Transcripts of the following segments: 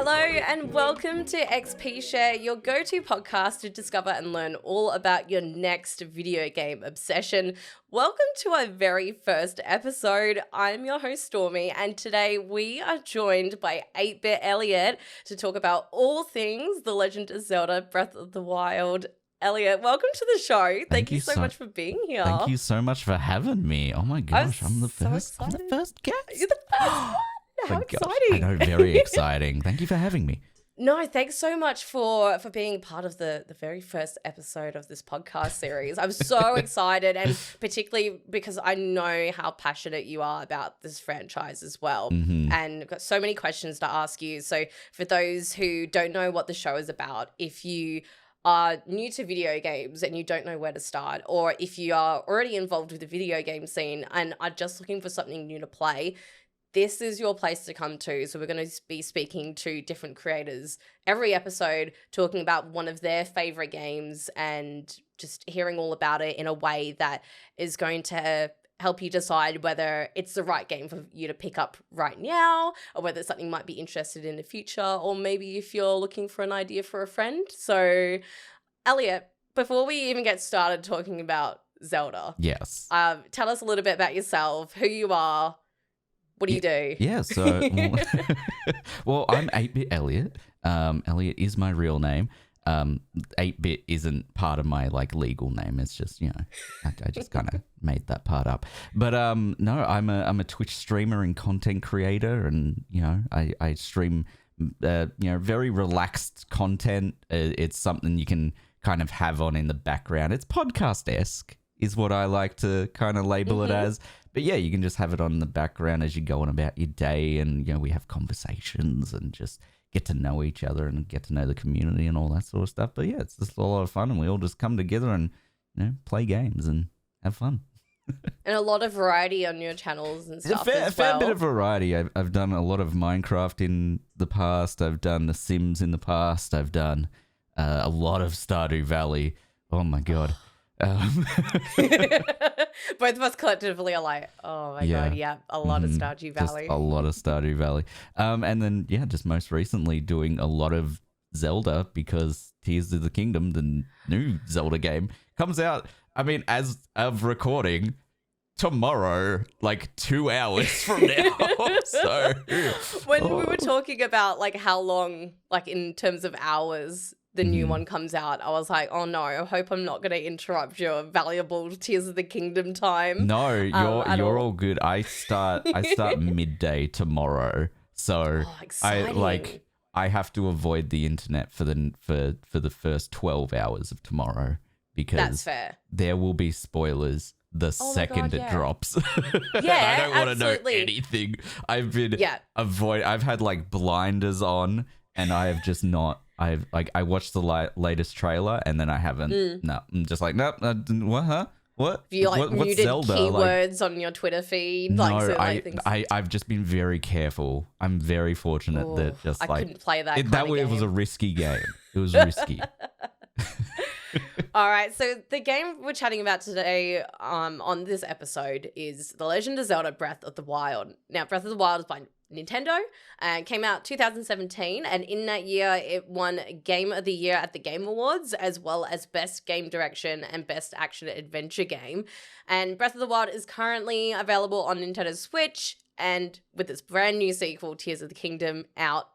Hello and welcome to XP Share, your go-to podcast to discover and learn all about your next video game obsession. Welcome to our very first episode. I'm your host Stormy, and today we are joined by 8BitElliott to talk about all things The Legend of Zelda Breath of the Wild. Elliot, welcome to the show. Thank you so much for being here. Thank you so much for having me. Oh my gosh, I'm the first guest. You're the first one. How exciting. I know, very exciting. Thank you for having me. No, thanks so much for being part of the very first episode of this podcast series. I'm so excited, and particularly because I know how passionate you are about this franchise as well. Mm-hmm. And I've got so many questions to ask you. So for those who don't know what the show is about, if you are new to video games and you don't know where to start, or if you are already involved with the video game scene and are just looking for something new to play, this is your place to come to. So we're going to be speaking to different creators every episode, talking about one of their favorite games and just hearing all about it in a way that is going to help you decide whether it's the right game for you to pick up right now, or whether it's something you might be interested in the future, or maybe if you're looking for an idea for a friend. So, Elliot, before we even get started talking about Zelda, yes, tell us a little bit about yourself, who you are. What do you do? Yeah, so, well, I'm 8BitElliott. Elliot is my real name. 8-bit isn't part of my, legal name. It's just, I just kind of made that part up. But, no, I'm a Twitch streamer and content creator, and, I stream, very relaxed content. It's something you can kind of have on in the background. It's podcast-esque is what I like to kind of label it as. But yeah, you can just have it on in the background as you go on about your day, and we have conversations and just get to know each other and get to know the community and all that sort of stuff. But yeah, it's just a lot of fun, and we all just come together and play games and have fun. And a lot of variety on your channels and stuff. A fair bit of variety. I've done a lot of Minecraft in the past. I've done The Sims in the past. I've done a lot of Stardew Valley. Oh my god. Both of us collectively are like, oh my god, yeah, a lot of Stardew Valley. Just a lot of Stardew Valley. And then, just most recently doing a lot of Zelda, because Tears of the Kingdom, the new Zelda game, comes out, as of recording, tomorrow, 2 hours from now. So when we were talking about how long, in terms of hours, the new one comes out, I was like, oh no, I hope I'm not going to interrupt your valuable Tears of the Kingdom time. No, you're all good. I start midday tomorrow, so I have to avoid the internet for the first 12 hours of tomorrow, because that's fair. There will be spoilers the second it drops. Yeah, I don't want to know anything. I've been I've had blinders on, and I have just not. I watched the latest trailer, and then I haven't. No, I'm just nope. What? Huh? What? Have you what's muted Zelda? keywords on your Twitter feed? No, I've just been very careful. I'm very fortunate that just I couldn't play that. It was a risky game. It was risky. All right, so the game we're chatting about today on this episode is The Legend of Zelda Breath of the Wild. Now, Breath of the Wild is by Nintendo and came out 2017, and in that year it won Game of the Year at the Game Awards, as well as Best Game Direction and Best Action Adventure Game. And Breath of the Wild is currently available on Nintendo Switch, and with its brand new sequel, Tears of the Kingdom, out.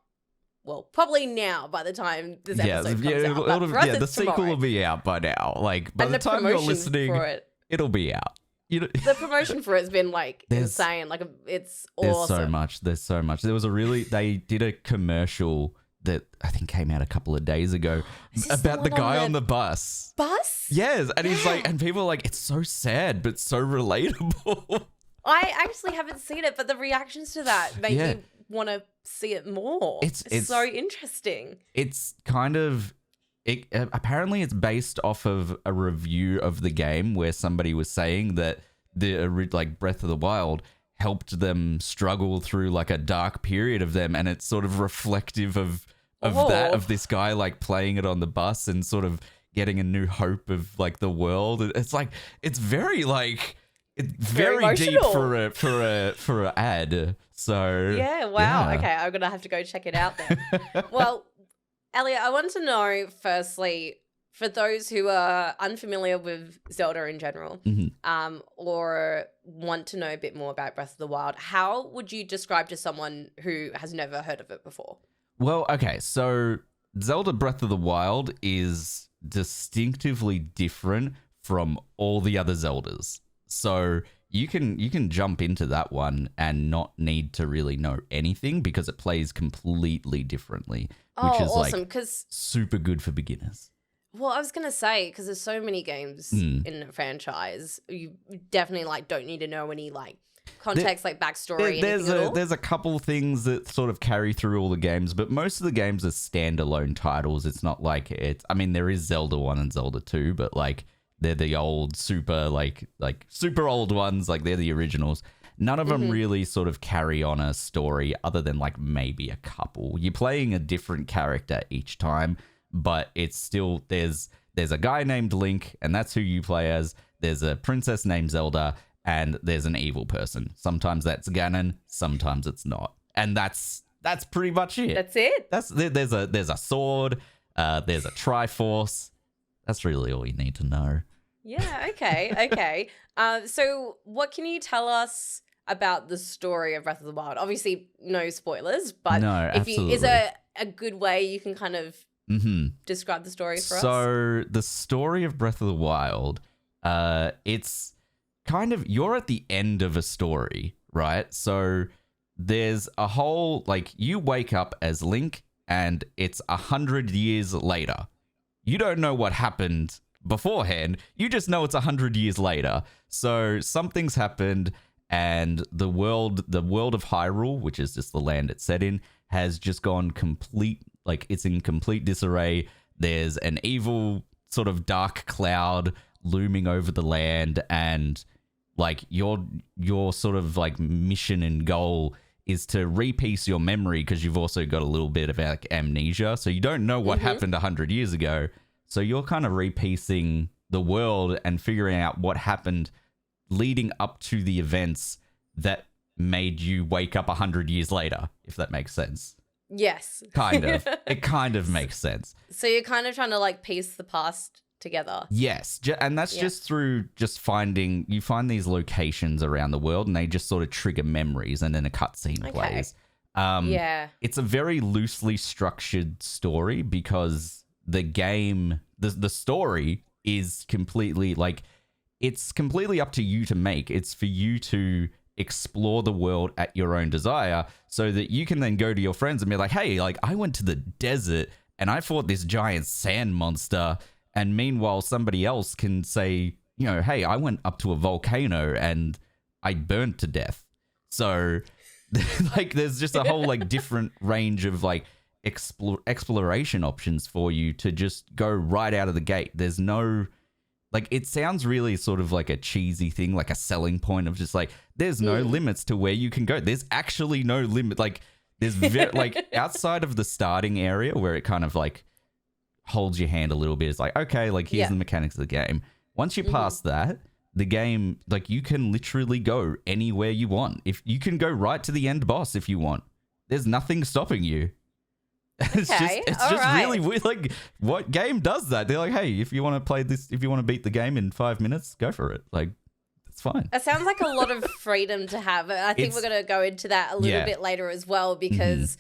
Well, probably now by the time this episode comes out. The sequel will be out by now. By the time you're listening, it'll be out. The promotion for it's been insane. It's awesome. There's so much. They did a commercial that I think came out a couple of days ago about the guy on the bus. Bus? Yes. And he's and people are like, it's so sad, but so relatable. I actually haven't seen it, but the reactions to that make me want to see it more. It's so interesting. It's kind of... apparently it's based off of a review of the game where somebody was saying that the Breath of the Wild helped them struggle through a dark period of them, and it's sort of reflective of this guy playing it on the bus and sort of getting a new hope of the world. It's very It's very deep emotional. for a ad. So Yeah, wow. yeah. Okay, I'm going to have to go check it out then. Well, Elliot, I want to know firstly, for those who are unfamiliar with Zelda in general, or want to know a bit more about Breath of the Wild, how would you describe to someone who has never heard of it before? Well, okay, so Zelda Breath of the Wild is distinctively different from all the other Zeldas. So you can jump into that one and not need to really know anything because it plays completely differently, which is awesome, like 'cause super good for beginners. well, I was going to say, because there's so many games in a franchise, you definitely like don't need to know any like context, like backstory, anything at all. There's a couple things that sort of carry through all the games, but most of the games are standalone titles. It's not like it's. I mean, there is Zelda 1 and Zelda 2, but like they're the old super like super old ones. Like they're the originals. None of them really sort of carry on a story other than like maybe a couple. You're playing a different character each time, but it's still there's a guy named Link, and that's who you play as. There's a princess named Zelda, and there's an evil person. Sometimes that's Ganon, sometimes it's not, and that's pretty much it. That's it. There's a sword, there's a Triforce. That's really all you need to know. Yeah. Okay. So what can you tell us about the story of Breath of the Wild? Obviously, no spoilers, but No, absolutely. is a good way you can kind of describe the story for us? So the story of Breath of the Wild, it's kind of, you're at the end of a story, right? So there's a whole, like, you wake up as Link and it's 100 years later. You don't know what happened beforehand. You just know it's 100 years later. So something's happened, and the world of Hyrule, which is just the land it's set in, has just gone complete, like it's in complete disarray. There's an evil sort of dark cloud looming over the land, and like your sort of like mission and goal is to repiece your memory, because you've also got a little bit of like amnesia, so you don't know what happened 100 years ago. So you're kind of repiecing the world and figuring out what happened leading up to the events that made you wake up 100 years later, if that makes sense. Yes. Kind of. It kind of makes sense. So you're kind of trying to like piece the past together. Yes. And that's just through just finding, you find these locations around the world and they just sort of trigger memories, and then a cutscene plays. It's a very loosely structured story because the game, the story is completely like, it's completely up to you to make. It's for you to explore the world at your own desire, so that you can then go to your friends and be like, hey, like I went to the desert and I fought this giant sand monster. And meanwhile, somebody else can say, you know, hey, I went up to a volcano and I burnt to death. So like there's just a whole like different range of like exploration options for you to just go right out of the gate. There's no, like, it sounds really sort of like a cheesy thing, like a selling point of just like, there's no limits to where you can go. There's actually no limit. Like there's like outside of the starting area where it kind of like holds your hand a little bit. It's like, okay, like here's the mechanics of the game. Once you pass that, the game, like you can literally go anywhere you want. If you can go right to the end boss if you want, there's nothing stopping you. It's just really weird. Like, what game does that? They're like, hey, if you want to play this, if you want to beat the game in 5 minutes, go for it. Like, it's fine. It sounds like a lot of freedom to have. I think we're going to go into that a little bit later as well, because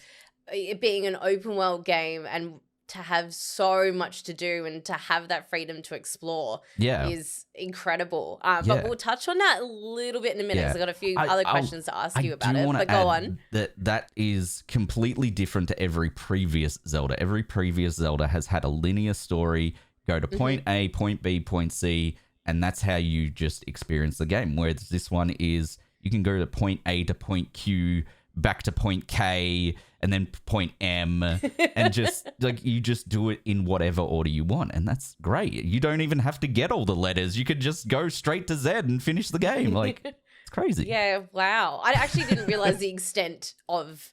it being an open world game and to have so much to do and to have that freedom to explore is incredible. But we'll touch on that a little bit in a minute, because I've got a few other questions to ask you about it. But go on. That is completely different to every previous Zelda. Every previous Zelda has had a linear story, go to point A, point B, point C, and that's how you just experience the game. Whereas this one is, you can go to point A to point Q, back to point K, and then point M, and just like you just do it in whatever order you want, and that's great. You don't even have to get all the letters. You could just go straight to Z and finish the game. Like, it's crazy. Yeah, wow. I actually didn't realize the extent of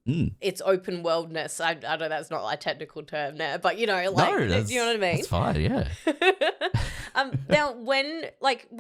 its open worldness. I know that's not like a technical term there, but you know, like, No, do you know what I mean? That's fine, yeah. Now, when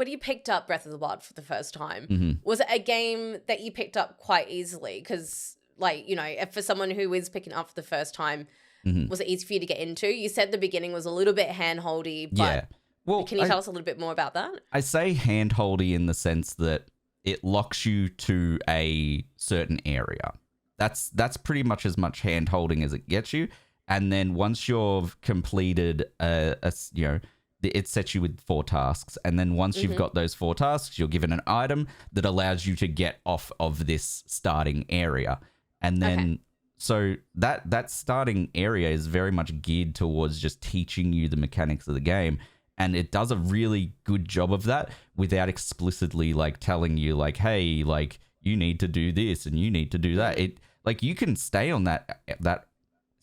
you picked up Breath of the Wild for the first time, Mm-hmm. was it a game that you picked up quite easily? Because, like, you know, if for someone who is picking up for the first time, was it easy for you to get into? You said the beginning was a little bit hand-holdy, but Yeah. Well, can you tell us a little bit more about that? I say hand-holdy in the sense that it locks you to a certain area. That's pretty much as much hand-holding as it gets you. And then once you've completed it sets you with 4 tasks. And then once you've got those 4 tasks, you're given an item that allows you to get off of this starting area. And then so that starting area is very much geared towards just teaching you the mechanics of the game. And it does a really good job of that without explicitly like telling you like, hey, like you need to do this and you need to do that. It like you can stay on that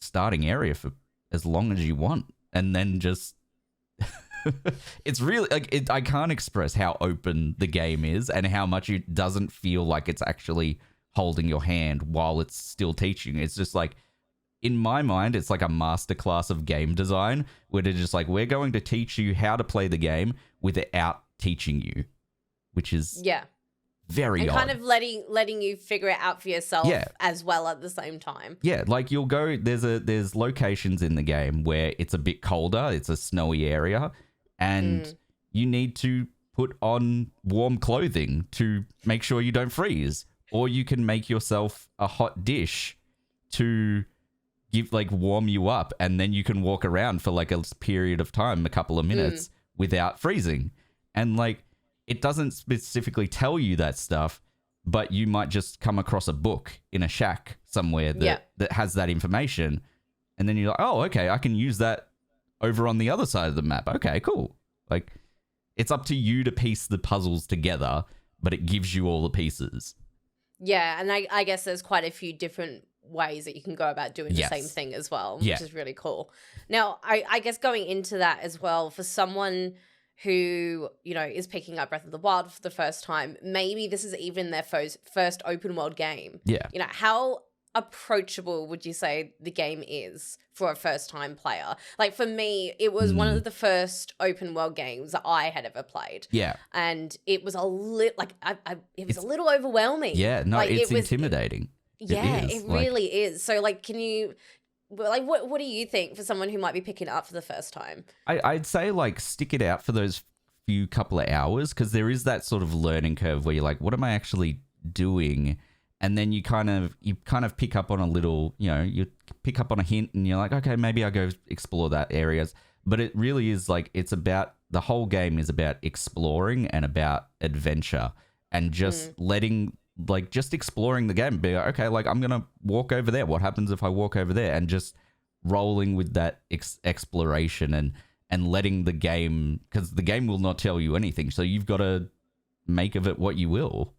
starting area for as long as you want, and then just it's really like I can't express how open the game is and how much it doesn't feel like it's actually holding your hand while it's still teaching. It's just like, in my mind, it's like a masterclass of game design where they're just like, we're going to teach you how to play the game without teaching you, which is very and odd. kind of letting you figure it out for yourself as well at the same time. Yeah, like you'll go, there's locations in the game where it's a bit colder, it's a snowy area, and you need to put on warm clothing to make sure you don't freeze. Or you can make yourself a hot dish to warm you up, and then you can walk around for like a period of time, a couple of minutes without freezing. And like, it doesn't specifically tell you that stuff, but you might just come across a book in a shack somewhere that has that information. And then you're like, oh, okay, I can use that over on the other side of the map. Okay, cool. Like, it's up to you to piece the puzzles together, but it gives you all the pieces. Yeah, and I guess there's quite a few different ways that you can go about doing the same thing as well, which is really cool. Now, I guess going into that as well, for someone who, you know, is picking up Breath of the Wild for the first time, maybe this is even their first open world game. Yeah. You know, how approachable would you say the game is for a first time player? Like for me, it was one of the first open world games that I had ever played. Yeah. And it was a little like it was a little overwhelming. Yeah, no, like, it's intimidating. Yeah, it really is. So like, can you like what do you think for someone who might be picking it up for the first time? I'd say like stick it out for those few couple of hours, because there is that sort of learning curve where you're like, what am I actually doing? And then you kind of pick up on a little, you know, you pick up on a hint and you're like, okay, maybe I'll go explore that areas. But it really is like, it's about, the whole game is about exploring and about adventure and just just exploring the game. Be like, okay, like I'm going to walk over there. What happens if I walk over there? And just rolling with that exploration and letting the game, because the game will not tell you anything. So you've got to make of it what you will.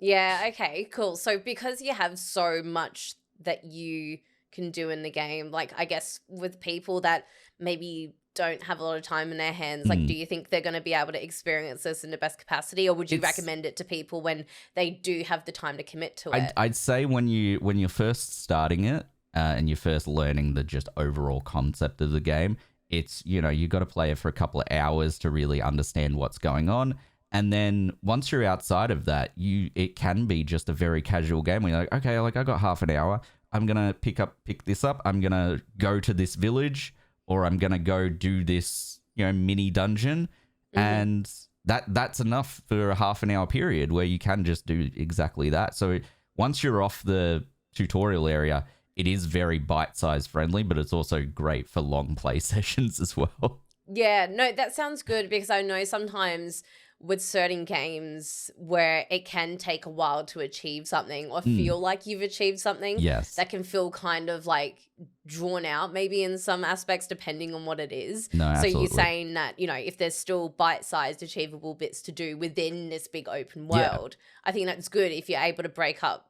Yeah, okay, cool. So because you have so much that you can do in the game, like I guess with people that maybe don't have a lot of time in their hands, like do you think they're going to be able to experience this in the best capacity, or would you recommend it to people when they do have the time to commit to it? I'd say when you're first starting it and you're first learning the just overall concept of the game, it's, you know, you got to play it for a couple of hours to really understand what's going on. And then once you're outside of that, it can be just a very casual game where you're like, okay, like I got half an hour. I'm going to pick this up. I'm going to go to this village, or I'm going to go do this, you know, mini dungeon. And that's enough for a half an hour period where you can just do exactly that. So once you're off the tutorial area, it is very bite-size friendly, but it's also great for long play sessions as well. Yeah, no, that sounds good, because I know sometimes with certain games where it can take a while to achieve something or feel like you've achieved something, that can feel kind of like drawn out maybe in some aspects depending on what it is. No, absolutely. So you're saying that, you know, if there's still bite-sized achievable bits to do within this big open world, I think that's good if you're able to break up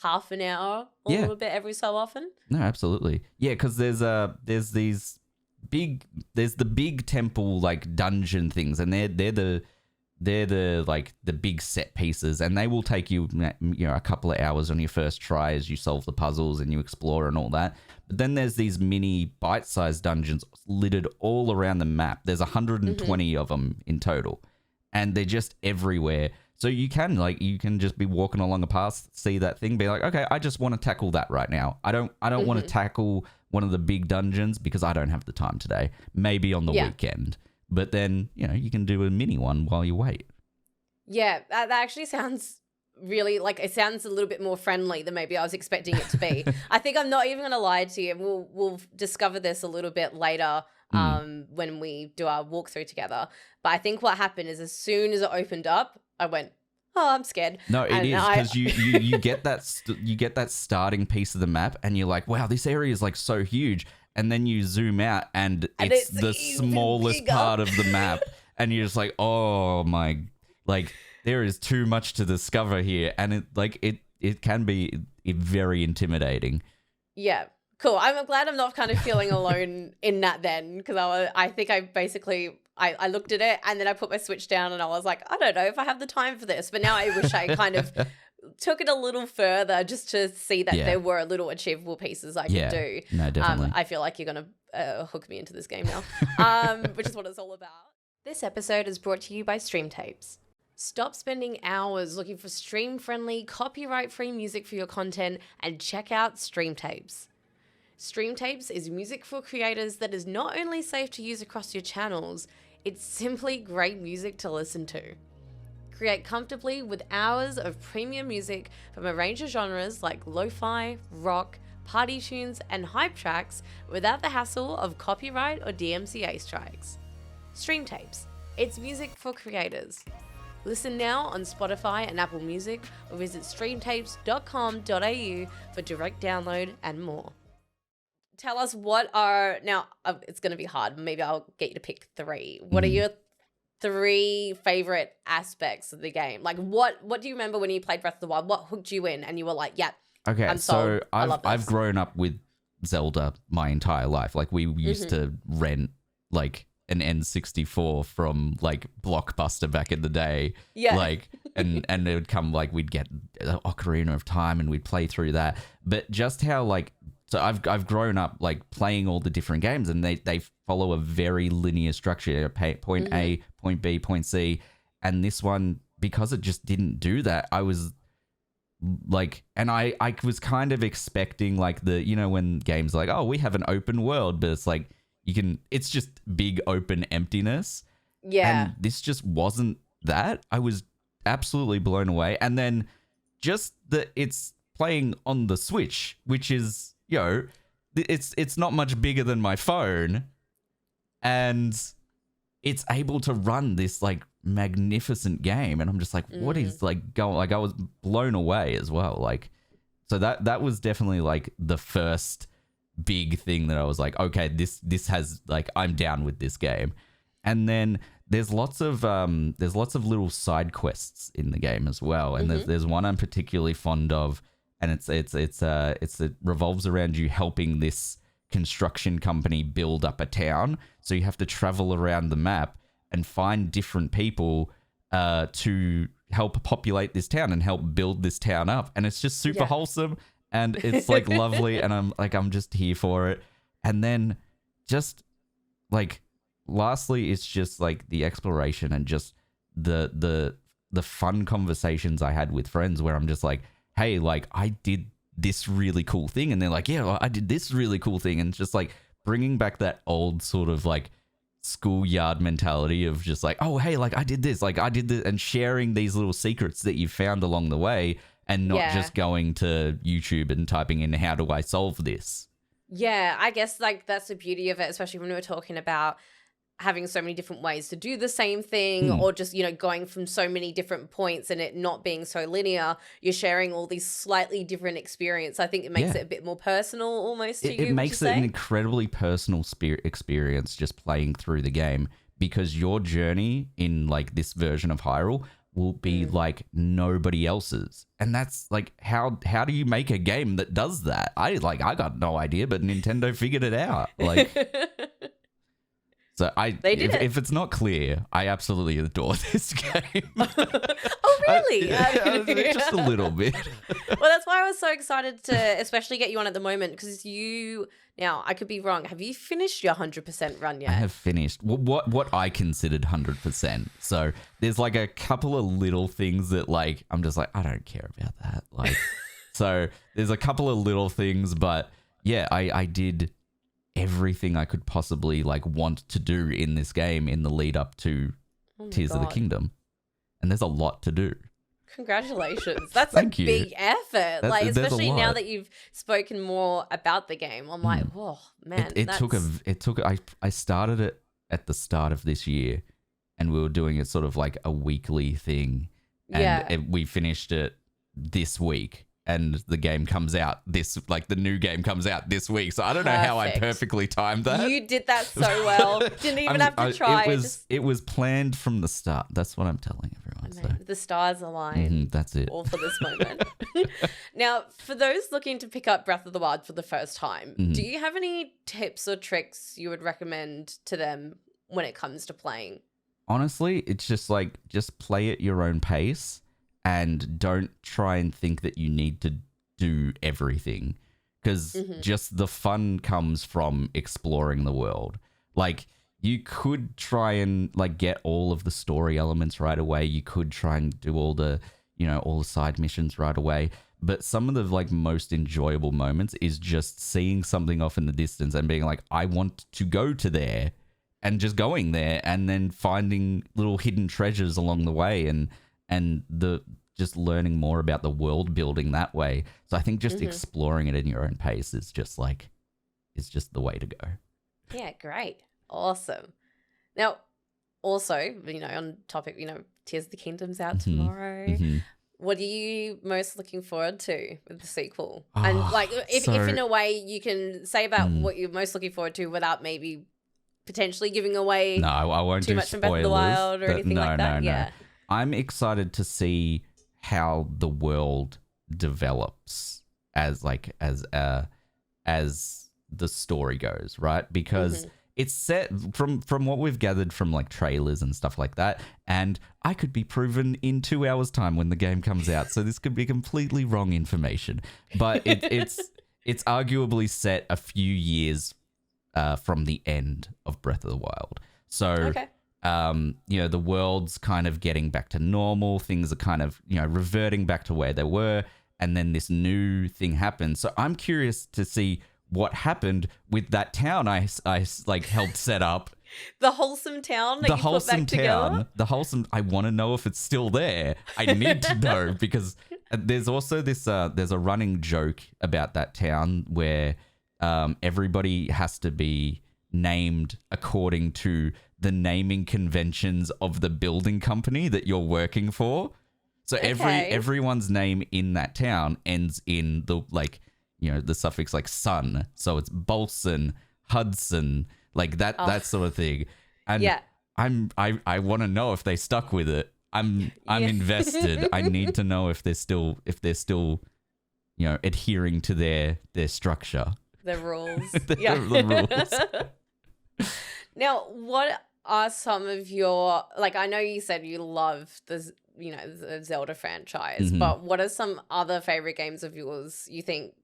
half an hour or a little bit every so often. No, absolutely. Yeah, because there's the big temple like dungeon things, and they're the they're the big set pieces, and they will take you a couple of hours on your first try as you solve the puzzles and you explore and all that. But then there's these mini bite-sized dungeons littered all around the map. There's 120 of them in total, and they're just everywhere. So you can just be walking along a path, see that thing, be like, okay, I just want to tackle that right now. I don't want to tackle one of the big dungeons because I don't have the time today. Maybe on the weekend. But then, you can do a mini one while you wait. Yeah, that actually sounds really, it sounds a little bit more friendly than maybe I was expecting it to be. I think I'm not even going to lie to you. We'll discover this a little bit later when we do our walkthrough together. But I think what happened is as soon as it opened up, I went, oh, I'm scared. No, it is because you get that starting piece of the map and you're like, wow, this area is so huge. And then you zoom out and it's the smallest part of the map. And you're just like, oh my, there is too much to discover here. And it can be very intimidating. Yeah, cool. I'm glad I'm not kind of feeling alone in that then. Because I think I basically, I looked at it and then I put my Switch down and I was like, I don't know if I have the time for this. But now I wish I kind of took it a little further just to see that there were little achievable pieces I could do. No, definitely. I feel like you're going to hook me into this game now, which is what it's all about. This episode is brought to you by StreamTapes. Stop spending hours looking for stream-friendly, copyright-free music for your content and check out StreamTapes. StreamTapes is music for creators that is not only safe to use across your channels, it's simply great music to listen to. Create comfortably with hours of premium music from a range of genres like lo-fi, rock, party tunes, and hype tracks without the hassle of copyright or DMCA strikes. StreamTapes. It's music for creators. Listen now on Spotify and Apple Music or visit streamtapes.com.au for direct download and more. Tell us now it's going to be hard. Maybe I'll get you to pick 3. What are your 3 favorite aspects of the game? What do you remember when you played Breath of the Wild? What hooked you in and you were like, yeah, okay, I'm sold. So I love this. I've grown up with Zelda my entire life. We used to rent an N64 from Blockbuster back in the day. Yeah. And it would come we'd get Ocarina of Time and we'd play through that. But just how so I've grown up playing all the different games and they follow a very linear structure. Point A, point B, point C. And this one, because it just didn't do that, I was and I was kind of expecting when games oh, we have an open world, but it's it's just big open emptiness. Yeah. And this just wasn't that. I was absolutely blown away. And then just that it's playing on the Switch, which is, it's not much bigger than my phone. And it's able to run this magnificent game. And I'm just what is going, I was blown away as well. So that was definitely the first big thing that I was okay, this has I'm down with this game. And then there's lots of little side quests in the game as well. And there's one I'm particularly fond of, and it revolves around you helping this construction company build up a town. So you have to travel around the map and find different people to help populate this town and help build this town up. And it's just super wholesome. And it's lovely, and I'm just here for it. And then just lastly, it's just the exploration and just the fun conversations I had with friends where I'm just hey, I did this really cool thing, and they're yeah, well, I did this really cool thing, and just bringing back that old sort of schoolyard mentality of just oh, hey, I did this, I did this, and sharing these little secrets that you found along the way. And not just going to YouTube and typing in, how do I solve this? Yeah, I guess that's the beauty of it, especially when we were talking about having so many different ways to do the same thing or just, going from so many different points and it not being so linear. You're sharing all these slightly different experience. I think it makes it a bit more personal almost to you. It makes it an incredibly personal experience just playing through the game, because your journey in this version of Hyrule will be nobody else's. And that's how do you make a game that does that? I got no idea, but Nintendo figured it out. So They did it. if it's not clear, I absolutely adore this game. Oh, really? Just a little bit. Well, that's why I was so excited to especially get you on at the moment, because now I could be wrong. Have you finished your 100% run yet? I have finished what I considered 100%. So there's like a couple of little things that like I'm just like I don't care about that. Like, so there's a couple of little things, but yeah, I did everything I could possibly like want to do in this game in the lead up to Tears of the Kingdom, and there's a lot to do. Congratulations. That's Thank a you. big effort. Like, there's a especially now lot. that you've spoken more about the game. I'm like, oh man. I started it at the start of this year, and we were doing it sort of like a weekly thing, and we finished it this week. And the game comes out the new game comes out this week. So I don't know how I perfectly timed that. You did that so well. Didn't even have to try. It was planned from the start. That's what I'm telling everyone. So. The stars align. That's it. All for this moment. Now, for those looking to pick up Breath of the Wild for the first time, do you have any tips or tricks you would recommend to them when it comes to playing? Honestly, it's just play at your own pace. And don't try and think that you need to do everything, because just the fun comes from exploring the world. Like, you could try and like get all of the story elements right away. You could try and do all the side missions right away. But some of the like most enjoyable moments is just seeing something off in the distance and being like, I want to go to there, and just going there and then finding little hidden treasures along the way and just learning more about the world building that way. So I think just exploring it in your own pace is just the way to go. Yeah, great. Awesome. Now, also, on topic, Tears of the Kingdom's out tomorrow. What are you most looking forward to with the sequel? And like, if in a way you can say about what you're most looking forward to without maybe potentially giving away I won't too do much from Breath of the Wild or anything like that. No. I'm excited to see how the world develops as the story goes, right? Because it's set from what we've gathered from like trailers and stuff like that, and I could be proven in 2 hours time when the game comes out, so this could be completely wrong information, but it's arguably set a few years from the end of Breath of the Wild. So the world's kind of getting back to normal. Things are kind of, reverting back to where they were. And then this new thing happens. So I'm curious to see what happened with that town I helped set up. The wholesome town that you put back together? The wholesome, I want to know if it's still there. I need to know, because there's also this, there's a running joke about that town where everybody has to be named according to the naming conventions of the building company that you're working for. So everyone's name in that town ends in the the suffix like son. So it's Bolson, Hudson, like that sort of thing. And I want to know if they stuck with it. I'm invested. I need to know if they're still adhering to their structure. The rules. The rules. Now, what are some of your, I know you said you love the Zelda franchise, but what are some other favorite games of yours you think,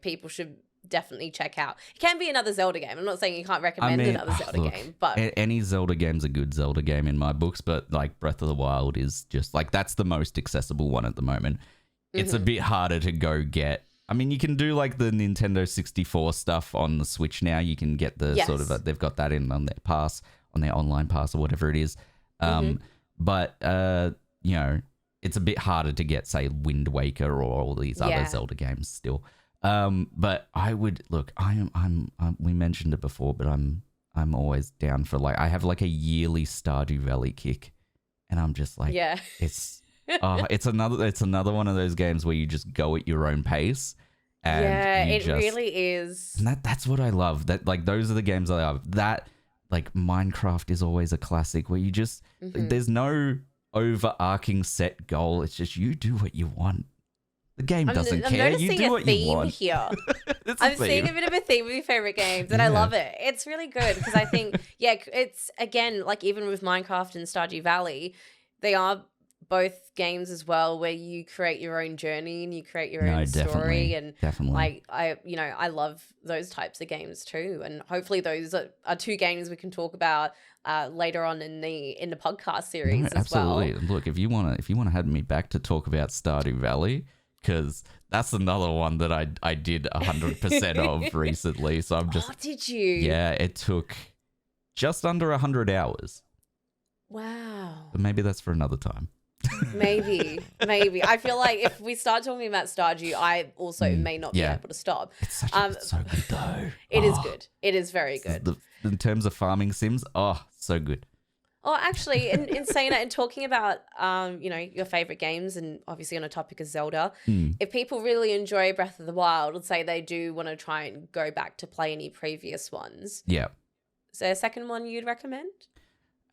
people should definitely check out? It can be another Zelda game. I'm not saying you can't recommend another Zelda game, but any Zelda game's a good Zelda game in my books, but like Breath of the Wild is just that's the most accessible one at the moment. It's a bit harder to go get. I mean, you can do like the Nintendo 64 stuff on the Switch now. You can get the sort of they've got that in on their pass, on their online pass or whatever it is. But it's a bit harder to get, say, Wind Waker or all these other Zelda games still. But I would look. I'm we mentioned it before, but I'm always down for I have like a yearly Stardew Valley kick, and I'm just like, it's another one of those games where you just go at your own pace. And it really is. And that's what I love. That those are the games I love. That Minecraft is always a classic where you just there's no overarching set goal. It's just you do what you want. The game doesn't I'm care. You noticing do a what you theme want. here. It's a I'm seeing a theme. bit of a theme with your favorite games, and I Yeah. love it. It's really good because I think, yeah, it's again like even with Minecraft and Stardew Valley, they are both games as well where you create your own journey and you create your No, own story, and definitely. like I love those types of games too, and hopefully those are two games we can talk about later on in the podcast series No, as absolutely. well. Look, if you wanna have me back to talk about Stardew Valley, because that's another one that I did 100% of recently. So I'm just Oh, did you? yeah, it took just under 100 hours. Wow. But maybe that's for another time. Maybe. I feel like if we start talking about Stardew, I also may not be able to stop. It's so good though. It is good. It is very good. In terms of farming sims, so good. Oh, actually, in saying that and talking about, your favorite games, and obviously on a topic of Zelda, if people really enjoy Breath of the Wild, let's say they do want to try and go back to play any previous ones. Yeah. Is there a second one you'd recommend?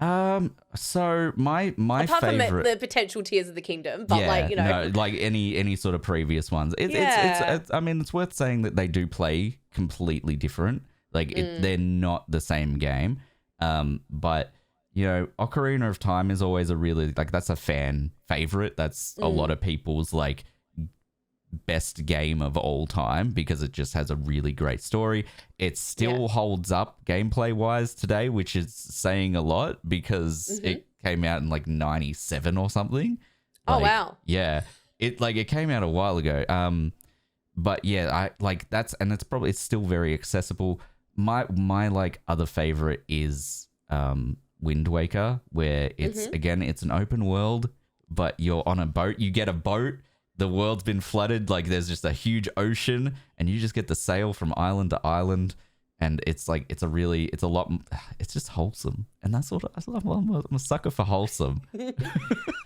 So my Apart favorite, from the potential Tears of the Kingdom, but no, like any sort of previous ones. It's I mean, it's worth saying that they do play completely different. Like they're not the same game. But Ocarina of Time is always a really that's a fan favorite. That's a lot of people's like best game of all time because it just has a really great story. It still holds up gameplay wise today, which is saying a lot because it came out in like 97 or something. Oh wow. Yeah. It came out a while ago. But yeah, I like it's still very accessible. My like other favorite is Wind Waker, where it's again it's an open world, but you're on a boat. You get a boat. The world's been flooded. Like there's just a huge ocean, and you just get to sail from island to island, and it's just wholesome, and that's what I'm a sucker for wholesome.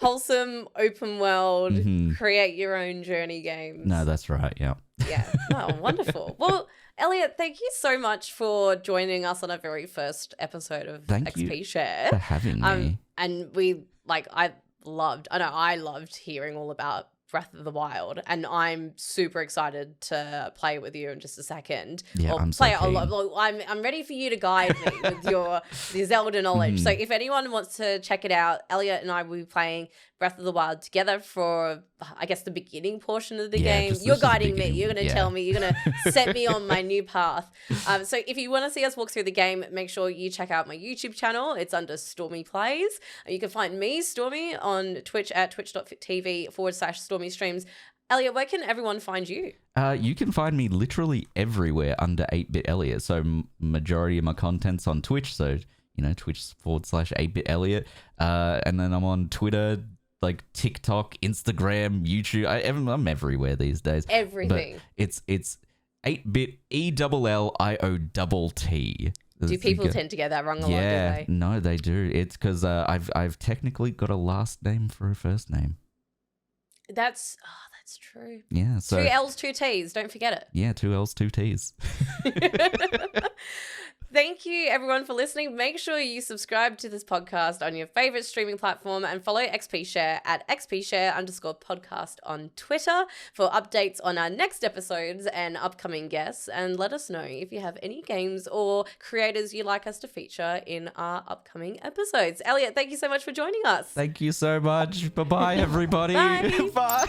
Wholesome, open world, create your own journey games. No, that's right. Yeah. Yeah. Oh, wonderful. Well, Elliot, thank you so much for joining us on our very first episode of XP Share. For having me. And I loved hearing all about Breath of the Wild, and I'm super excited to play it with you in just a second. Yeah, I'm so keen. I'm ready for you to guide me with your Zelda knowledge. So if anyone wants to check it out, Elliot and I will be playing Breath of the Wild together for, I guess, the beginning portion of the game. You're guiding me. You're going to tell me. You're going to set me on my new path. So if you want to see us walk through the game, make sure you check out my YouTube channel. It's under Stormy Plays. You can find me, Stormy, on Twitch at twitch.tv/Stormy Streams. Elliot, where can everyone find you? You can find me literally everywhere under 8BitElliott. So majority of my content's on Twitch. So, Twitch/8BitElliott. And then I'm on Twitter, like TikTok, Instagram, YouTube. I'm everywhere these days. Everything. But it's 8bit ELLIOTT. Do people tend to get that wrong a lot, do they? No, they do. It's because I've technically got a last name for a first name. That's true. Yeah. So 2 L's, 2 T's. Don't forget it. Yeah, 2 L's, 2 T's. Thank you, everyone, for listening. Make sure you subscribe to this podcast on your favorite streaming platform and follow XP Share at XPShare_podcast on Twitter for updates on our next episodes and upcoming guests. And let us know if you have any games or creators you'd like us to feature in our upcoming episodes. Elliot, thank you so much for joining us. Thank you so much. Bye-bye, everybody. Bye. Bye.